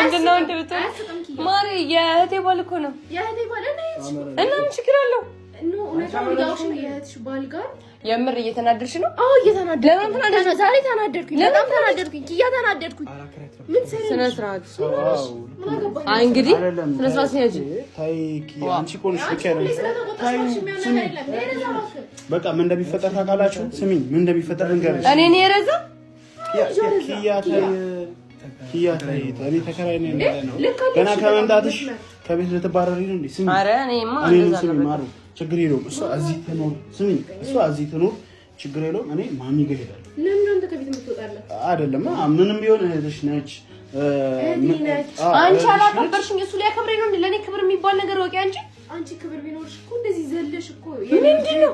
ምንድነው እንደብቶ ማሪ የእህቴ ባል እኮ ነው የእህቴ ባል እና ምን ችግር አለው? ነው እውነታው ያውሽ ነው የእህትሽ ባል ጋር የምር እየተናደድሽ ነው? አዎ እየተናደድኩ። ለምን ተናደድሽ? ዛሬ ተናደድኩኝ። በጣም ተናደድኩኝ። ኪያ ተናደድኩኝ። ምን ሰሪ ስነ ስርዓት አይ እንግዲህ ስነ ስርዓት ሲያጂ ታይ ኪያ አንቺ ኮንሽ ልከረ በቃ ምን እንደሚፈጠር ታውቃላችሁ? ስሚኝ ምን እንደሚፈጠር እንገርሽ። እኔ ነኝ የረዛ ኪያ ታይ እኔ ተከራይ ነኝ ነው ገና ከመምጣትሽ ከቤት ልትባረሪ ነው እንዴ? ስሚኝ ኧረ እኔማ ማሩ ችግር የለውም። እሷ እዚህ ትኖር ስሚኝ፣ እሷ እዚህ ትኖር ችግር የለውም። እኔ ማሚ ጋር እሄዳለሁ። ለምን አንተ ከቤት የምትወጣለህ? አይደለም ምንም ቢሆን እህትሽ ነች። አንቺ አላከበርሽኝ፣ እሱ ሊያከብረኝ ነው እንዴ? ለኔ ክብር የሚባል ነገር ወቂ አንቺ ክብር ቢኖርሽ እኮ እንደዚህ ዘለሽ እኮ ምንድነው?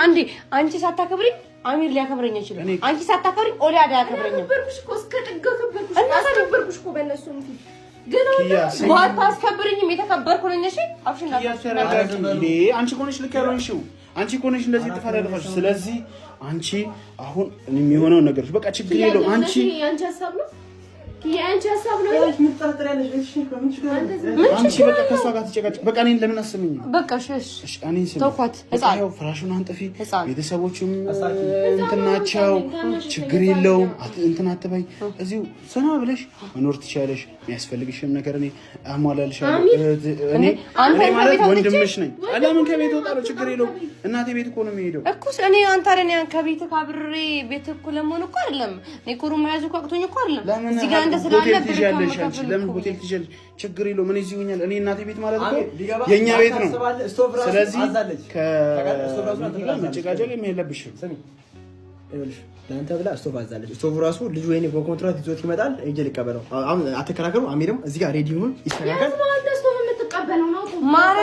አንዴ አንቺ ሳታከብሪኝ አሚር ሊያከብረኝ አይችልም። አንቺ ሳታከብሪኝ ኦሊያ ሊያከብረኝ ከበርኩሽ እኮ እስከ ጥግ ከበርኩሽ እኮ በእነሱም ፊት ግን ባታስከብሪኝም የተከበርኩ ነኝ። እሺ አፍሽና አንቺ ኮነሽ ልክ ያልሆንሽው አንቺ ኮነሽ እንደዚህ ጥፋት ያደረግሽ። ስለዚህ አንቺ አሁን የሚሆነው ነገር በቃ ችግር የለውም። አንቺ ሀሳብ ነው የአንቺ ሀሳብ ነው። አንቺ በቃ ከሷ ጋር ተጨቃጨቅ። በቃ እኔን ለምን አሰሚኝ? በቃ እሺ እኔን ተውኳት። ያው ፍራሹን አንጥፊ። ቤተሰቦቹም እንትናቸው ችግር የለውም። እንትን አትበይ። እዚሁ ሰና ብለሽ መኖር ትችያለሽ። የሚያስፈልግሽም ነገር እኔ አሟላልሻለሁ። እኔ ማለት ወንድምሽ ነኝ። ለምን ከቤት ወጣለሁ? ችግር የለውም። እናቴ ቤት እኮ ነው የሚሄደው እኮ እኔ አንተ አይደል ከቤት ካብሬ ቤት እኮ ለምን እኮ አይደለም እኔ ኩሩ ማያዙ ቋቅቶኝ እኮ አይደለም እዚህ ጋር ሆቴል ትይዣለሽ አንቺ። ለምን ሆቴል ትይዣለሽ? ችግር የለውም። እኔ እዚህ ሆኛለሁ። እኔ እናቴ ቤት ማለት እኮ የኛ ቤት ነው። ስለዚህ ከመጨቃጨቅ የለብሽም። ይኸውልሽ ለአንተ ብላ ስቶቭ አዛለች። ስቶቭ ራሱ ልጁ ወይኔ በኮንትራት ይዞት ይመጣል። እጄ ልቀበለው። አሁን አትከራከሩ። አሚርም እዚህ ጋር ሬዲ ይሁን ይስተካከል። ስቶቭ የምትቀበለው ነው ማረ